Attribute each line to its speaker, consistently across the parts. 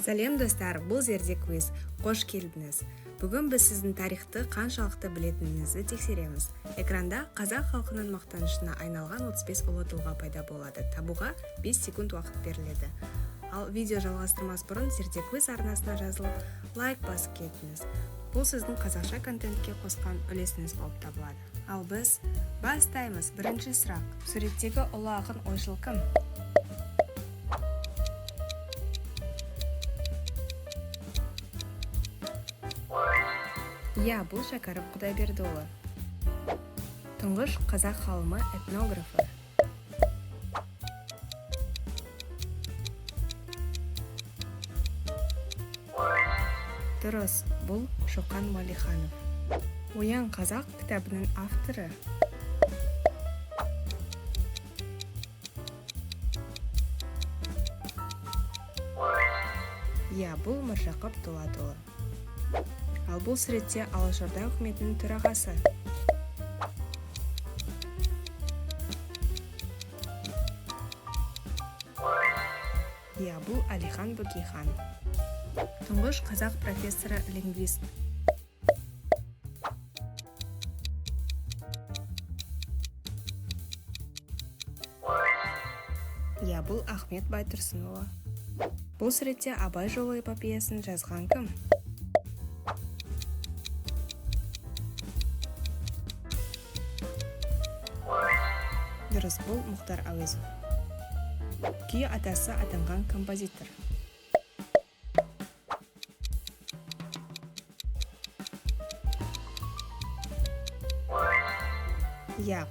Speaker 1: Сәлем достар, бұл жерде квиз. Қош келдіңіз. Бүгін біз сіздің тарихты қаншалықты білетініңізді тексереміз. Экранда қазақ халқының мақтанышына айналған 35 ұлы тұлға пайда болады. Табуға 5 секунд уақыт беріледі. Ал видео жалғастырмас бұрын жерде квиз арнасына жазылып, лайк басып кетіңіз. Бұл сіздің қазақша контентке қосқан үлесіңіз болып табылады. Ал біз бастаймыз. Бірінші сұрақ. Суреттегі ұлы ақын ойшыл кім? Бұл Шәкәрім Құдайбердіұлы. Тұңғыш қазақ ғалымы, этнографы. Дұрыс, бұл Шоқан Уәлиханов. Оян қазақ кітабының авторы. Бұл Міржақып Дулатұлы. Ал бұл суретте Алашорда үкіметінің төрағасы. Бұл Әлихан Бөкейхан. Тұңғыш қазақ профессоры, лингвист. Бұл Ахмет Байтұрсынұлы. Бұл суретте Абай жолы эпопеясын жазған кім? Дұрыс, бұл Мұхтар Әуезов. Күй атасы атанған композитор.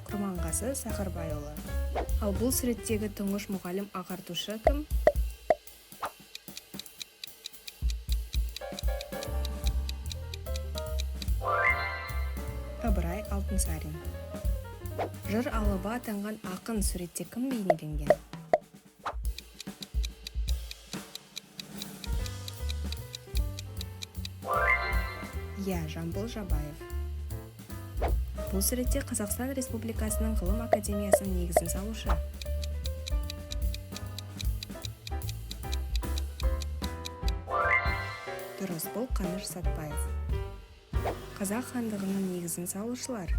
Speaker 1: Құрманғазы Сақырбайұлы. Ал бұл суреттегі тұңғыш мұғалім ағартушы кім? Ыбырай Алтынсарин. Жыр алыбы атанған ақын суретте кім бейнеленген? Жамбыл Жабаев. Бұл суретте Қазақстан Республикасының ғылым академиясының негізін салушы. Дұрыс, бұл Қаныш Сәтбаев. Қазақ хандығының негізін салушылар.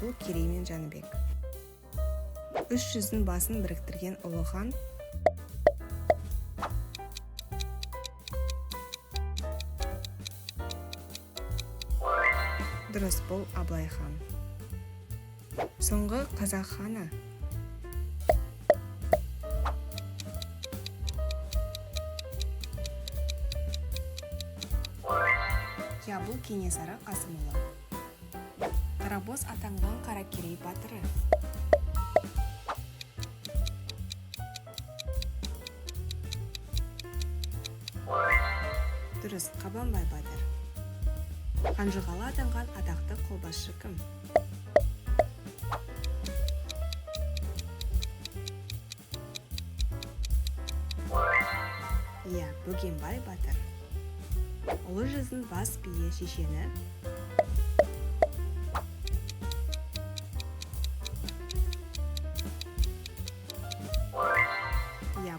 Speaker 1: Бұл Керей мен Жәнібек. Үш жүздің басын біріктірген ұлы хан. Дұрыс, бұл Абылай хан. Соңғы қазақ ханы. Бұл Кенесары Қасымұлы. Қарабоз атанған Қаракерей батыры. Дұрыс, Қабанбай батыр. Қанжығалы атанған атақты қолбасшы кім? Бөгенбай батыр. Ұлы жүздің бас бие шешені.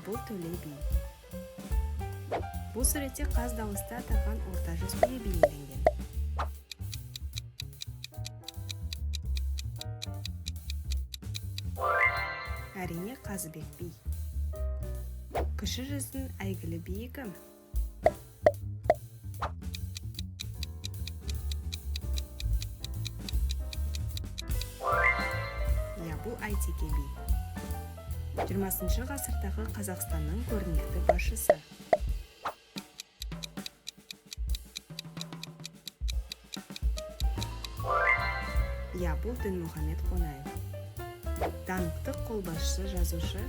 Speaker 1: Бұл Төле би. Бұл суретте қаз дауысты атаған орта жүз бие бейнеленген. Әрине Қазыбек би. Кіші жүздің әйгілі биі кім? Бұл Айтеке би. 20 ғасырдағы Қазақстанның көрнекті басшысы. Бұл Дінмұхамед Қонаев. Даңқты қолбасшы, жазушы.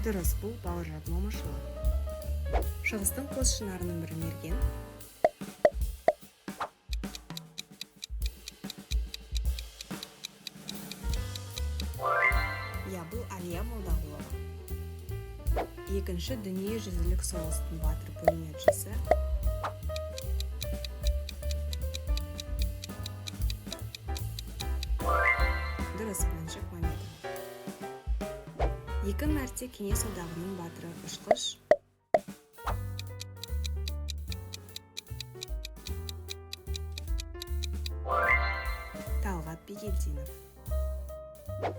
Speaker 1: Дұрыс, бұл Бауыржан Момышұлы. Шығыстың қос шынарының бірі мерген. Бұл Әлия Молдағұлова. Екінші дүниежүзілік соғыстың батыры бөлінеді. 2 мәрте Кеңес одағының батыры ұшқыш Талғат Бигелдинов.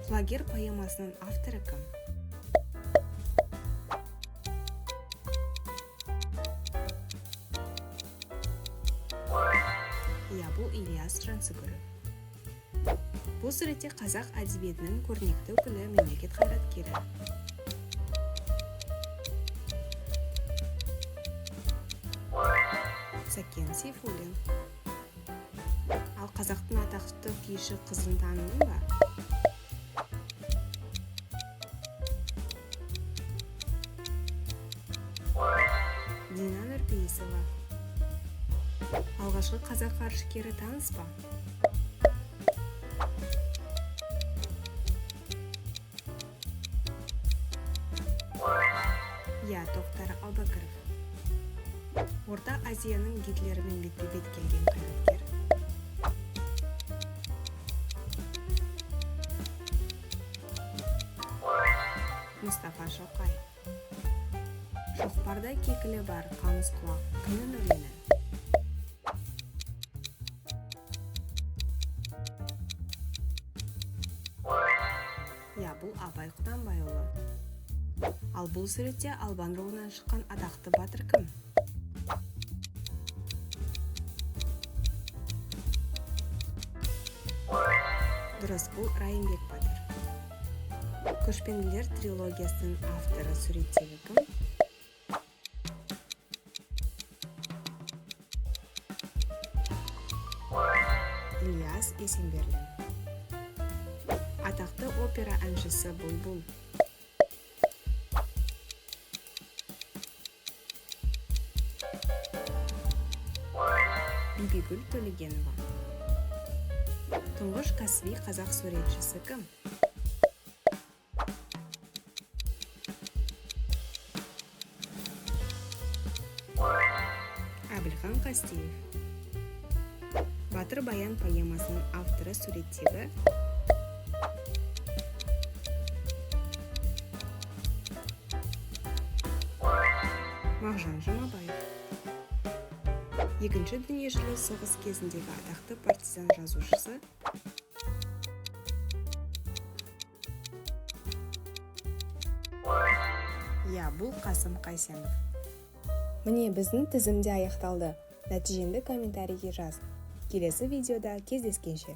Speaker 1: Құлагер поэмасының авторы кім? Бұл Ильяс Жансүгіров. Бұл суретте қазақ әдебиетінің көрнекті өкілі мемлекет қайраткері. Сәкен Сейфуллин. Ал қазақтың атақты күйші қызын таныдың ба? Дина Нұрпейісова. Алғашқы қазақ ғарышкері таныс па? Тоқтар Әубәкіров. Орта Азияның Гитлермен бетпе-бет келген қайраткер. Мұстафа Шоқай. Шоқпарда кекілі бар қамыс құлақ кімнің өлеңі? Бұл Абай Құнанбайұлы. Ал бұл суретте Албан руынан шыққан атақты батыр кім? Дұрыс, бұл Райымбек батыр. Көшпенділер трилогиясының авторы суреттегі кім? Ильяс Есенберлин. Атақты опера әншісі Бұлбұл. Бибігүл Төлегенова. Тұңғыш кәсіби қазақ суретшісі кім? Әбілхан Қастеев. Батыр Баян поэмасының авторы суреттегі Мағжан Жұмабаев. Екінші дүниежүзілік соғыс кезіндегі атақты партизан жазушысы. Бұл Қасым Қайсенов. Міне біздің тізімде аяқталды. Нәтижеңді комментарийге жаз. Келесі видеода кездескенше.